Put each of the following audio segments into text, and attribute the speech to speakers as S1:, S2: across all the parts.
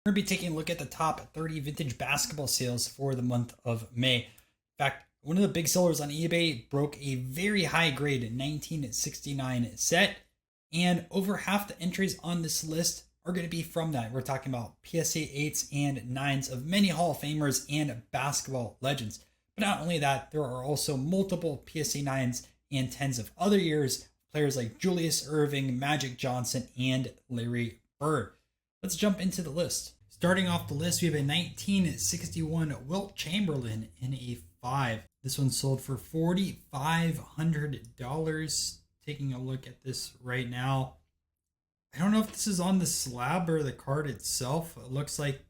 S1: We're going to be taking a look at the top 30 vintage basketball sales for the month of May. In fact, one of the big sellers on eBay broke a very high grade 1969 set, and over half the entries on this list are going to be from that. We're talking about PSA 8s and 9s of many Hall of Famers and basketball legends. But not only that, there are also multiple PSA 9s and 10s of other years, players like Julius Erving, Magic Johnson, and Larry Bird. Let's jump into the list. Starting off the list, we have a 1961 Wilt Chamberlain in a 5. This one sold for $4,500. Taking a look at this right now. I don't know if this is on the slab or the card itself. It looks like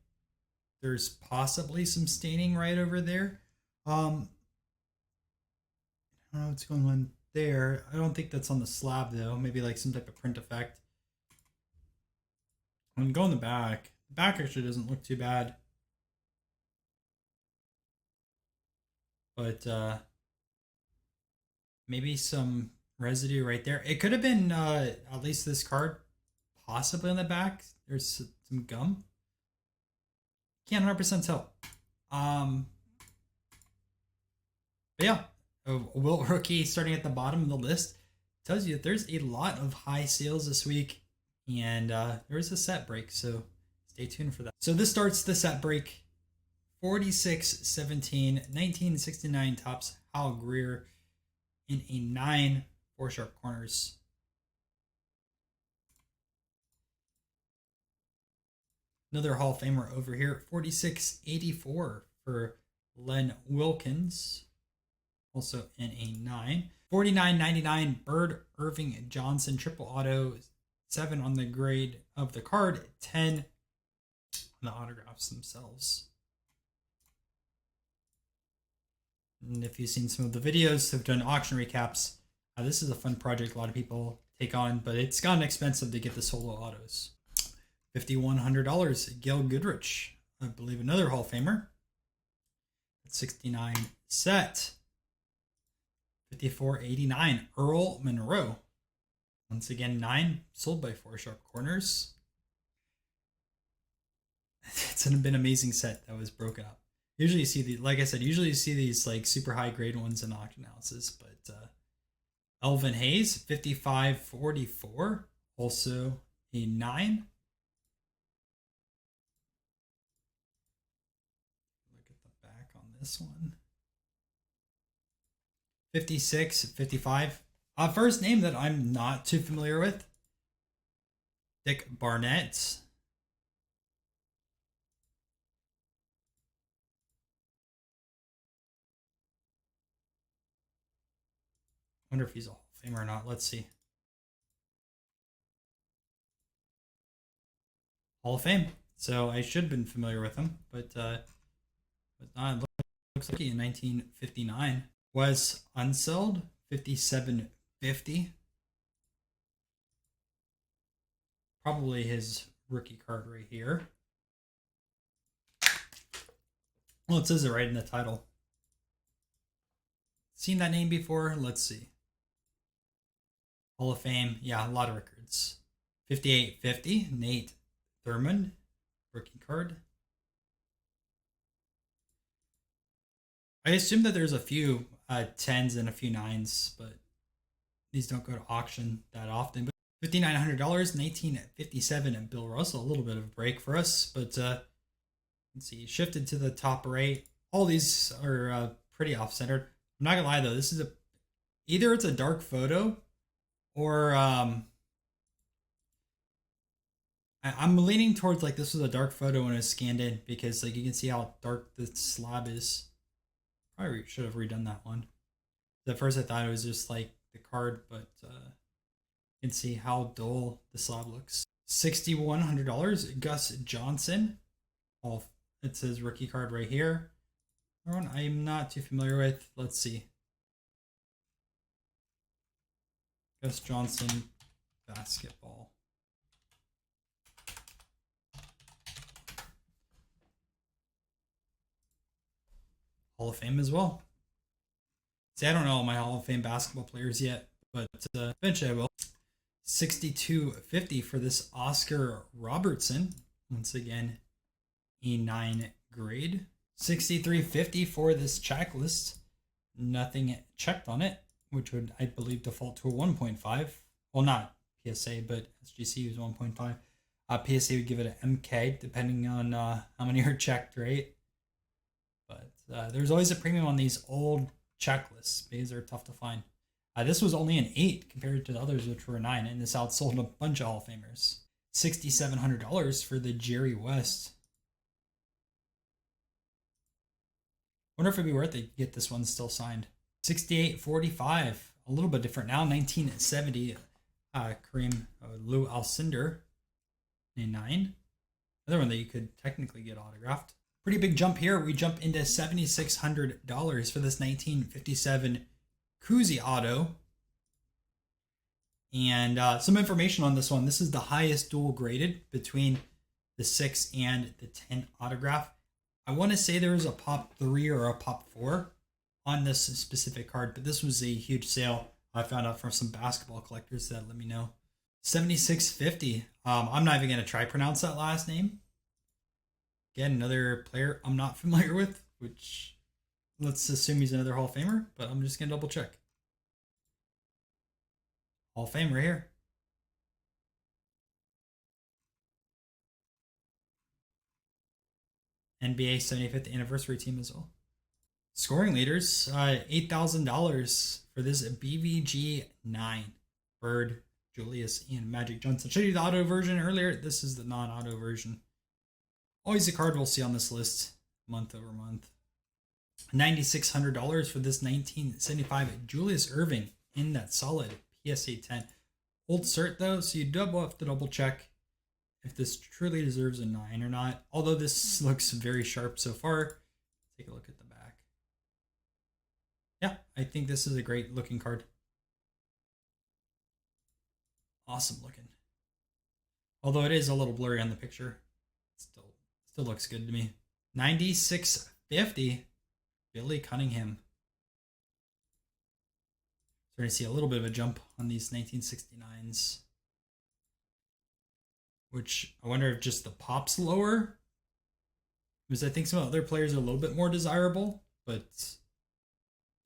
S1: there's possibly some staining right over there. I don't know what's going on there. I don't think that's on the slab though. Maybe like some type of print effect. I'm gonna go in the back. The back actually doesn't look too bad. But maybe some residue right there. It could have been at least this card, possibly on the back. There's some gum. Can't 100% tell. But yeah, a Wilt rookie starting at the bottom of the list tells you that there's a lot of high sales this week, and there's a set break, so stay tuned for that. So this starts the set break. 46-17, 1969 Topps Hal Greer in a 9, 4 sharp corners. Another Hall of Famer over here, 46-84 for Len Wilkins, also in a 9. 49.99 Bird Irving Johnson triple auto, 7 on the grade of the card, 10 on the autographs themselves. And if you've seen some of the videos, I've done auction recaps. This is a fun project a lot of people take on, but it's gotten expensive to get the solo autos. $5,100, Gail Goodrich, I believe another Hall of Famer. 69 set. 54.89 Earl Monroe. Once again, 9, sold by 4 sharp corners. It's been an amazing set that was broken up. Usually you see the, like I said, usually you see these like super high grade ones in auction houses, but Elvin Hayes, 55.44, also a 9. Look at the back on this one. 56.55. First name that I'm not too familiar with, Dick Barnett. Wonder if he's a Hall of Famer or not. Let's see. Hall of Fame. So I should have been familiar with him, but not. It looks like he in 1959 was unsold. 57.50. Probably his rookie card right here. Well, it says it right in the title. Seen that name before? Let's see. Hall of Fame. Yeah, a lot of records. 58.50. Nate Thurmond, rookie card. I assume that there's a few 10s and a few 9s, but these don't go to auction that often. But $5,900, 1957, and Bill Russell, a little bit of a break for us. But let's see, shifted to the top right. All these are pretty off-centered. I'm not gonna lie though, this is either it's a dark photo, or I'm leaning towards like this was a dark photo when it was scanned in, because like you can see how dark the slab is. Probably should have redone that one. At first I thought it was just like the card, but you can see how dull the slab looks. $6,100, Gus Johnson. It says rookie card right here. One I'm not too familiar with. Let's see. Gus Johnson, basketball. Hall of Fame as well. See, I don't know all my Hall of Fame basketball players yet, but eventually I will. $62.50 for this Oscar Robertson. Once again, A9 grade. 6350 for this checklist. Nothing checked on it, which would, I believe, default to a 1.5. Well, not PSA, but SGC was 1.5. PSA would give it an MK, depending on how many are checked, right? But there's always a premium on these old checklists because they're tough to find. This was only an 8 compared to the others, which were a 9, and this outsold a bunch of Hall of Famers. $6,700 for the Jerry West. Wonder if it'd be worth it to get this one still signed. $68.45, a little bit different now. 1970 Kareem Lou Alcindor, a 9. Another one that you could technically get autographed. Pretty big jump here. We jump into $7,600 for this 1957 Kuzi auto. And some information on this one. This is the highest dual graded between the 6 and the 10 autograph. I want to say there was a pop 3 or a pop 4 on this specific card, but this was a huge sale. I found out from some basketball collectors that let me know. $76.50. I'm not even going to try pronounce that last name. Again, another player I'm not familiar with, which let's assume he's another Hall of Famer, but I'm just going to double check. Hall of Fame right here. NBA 75th anniversary team as well. Scoring leaders, $8,000 for this BVG 9. Bird, Julius, and Magic Johnson. Showed you the auto version earlier. This is the non-auto version. Always a card we'll see on this list month over month. $9,600 for this 1975 Julius Erving in that solid PSA 10. Old cert though, so you do have to double check if this truly deserves a 9 or not. Although this looks very sharp so far. Take a look at the back. Yeah, I think this is a great looking card. Awesome looking. Although it is a little blurry on the picture. Still looks good to me. $96.50. Billy Cunningham. Starting to see a little bit of a jump on these 1969s. Which I wonder if just the pop's lower. Because I think some other players are a little bit more desirable. But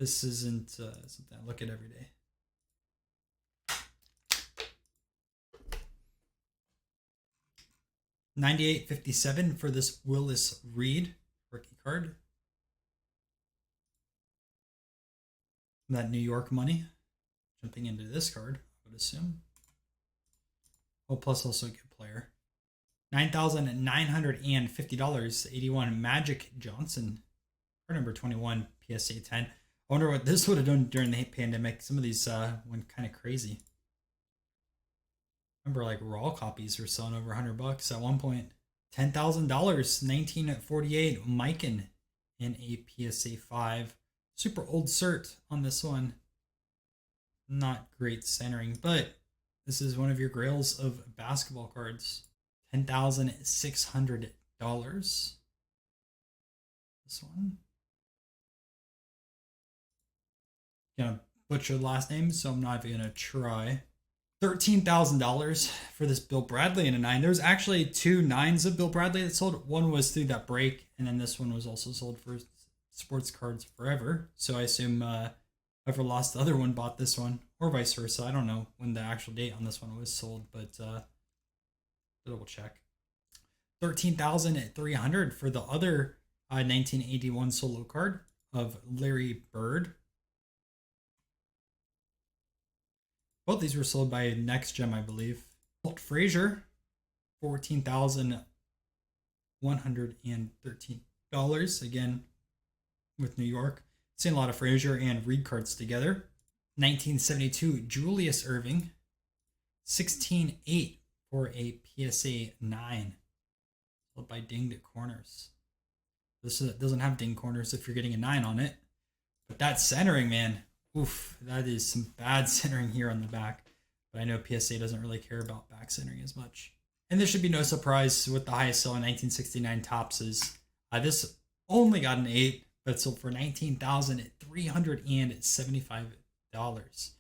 S1: this isn't something I look at every day. $98.57 for this Willis Reed rookie card. That New York money. Jumping into this card, I would assume. Oh, plus also a good player. $9,950. 81 Magic Johnson. Card number 21, PSA 10. I wonder what this would have done during the pandemic. Some of these went kind of crazy. Remember, like raw copies were selling over $100 at one point. $10,000. 1948 Mikan in a PSA 5. Super old cert on this one. Not great centering, but this is one of your grails of basketball cards. $10,600. This one. Gonna butcher the last name, so I'm not even gonna try. $13,000 for this Bill Bradley in a 9. There's actually 2 9s of Bill Bradley that sold. One was through that break, and then this one was also sold for Sports Cards Forever. So I assume whoever lost the other one bought this one, or vice versa. I don't know when the actual date on this one was sold, but double check. $13,300 for the other 1981 solo card of Larry Bird. Both these were sold by Next Gem, I believe. Walt Frazier, $14,113. Again, with New York. Seen a lot of Frazier and Reed cards together. 1972 Julius Erving. $16,800 for a PSA 9. Sold by Dinged Corners. This doesn't have dinged corners if you're getting a 9 on it. But that centering, man. Oof, that is some bad centering here on the back. But I know PSA doesn't really care about back centering as much. And this should be no surprise with the highest sell in 1969 Topps is this only got an 8, but sold for $19,375.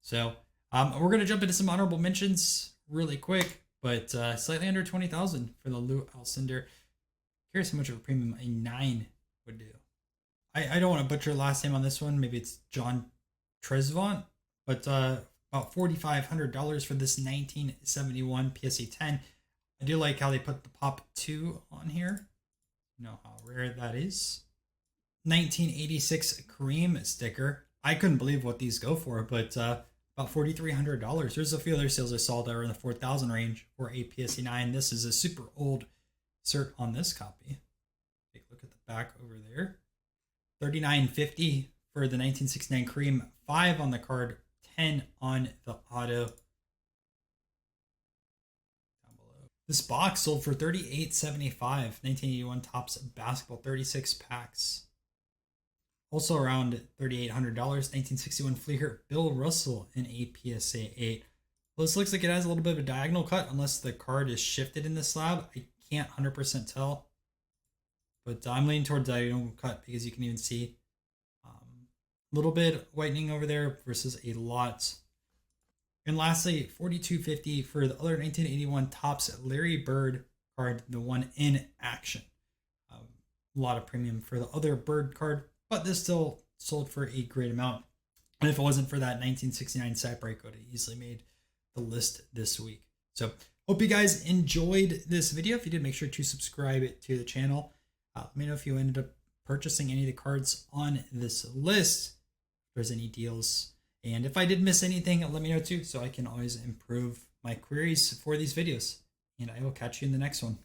S1: So we're going to jump into some honorable mentions really quick, but slightly under $20,000 for the Lou Alcindor Curious how much of a premium a 9 would do. I don't want to butcher the last name on this one. Maybe it's John Tresvant, but about $4,500 for this 1971 PSA 10. I do like how they put the Pop 2 on here. You know how rare that is. 1986 Kareem sticker. I couldn't believe what these go for, but about $4,300. There's a few other sales I saw that are in the 4,000 range for a PSA 9. This is a super old cert on this copy. Take a look at the back over there. $39.50 for the 1969 Kareem. 5 on the card, 10 on the auto. Down below. This box sold for $38.75. 1981 Topps basketball, 36 packs. Also around $3,800. 1961 Fleer Bill Russell in a PSA 8. Well, this looks like it has a little bit of a diagonal cut unless the card is shifted in the slab. I can't 100% tell. But I'm leaning towards diagonal cut because you can even see a little bit whitening over there versus a lot. And lastly, $42.50 for the other 1981 Topps Larry Bird card, the one in action. A lot of premium for the other Bird card, but this still sold for a great amount. And if it wasn't for that 1969 set break, it would have easily made the list this week. So hope you guys enjoyed this video. If you did, make sure to subscribe to the channel. Let me know if you ended up purchasing any of the cards on this list, if there's any deals. And if I did miss anything, let me know too, so I can always improve my queries for these videos. And I will catch you in the next one.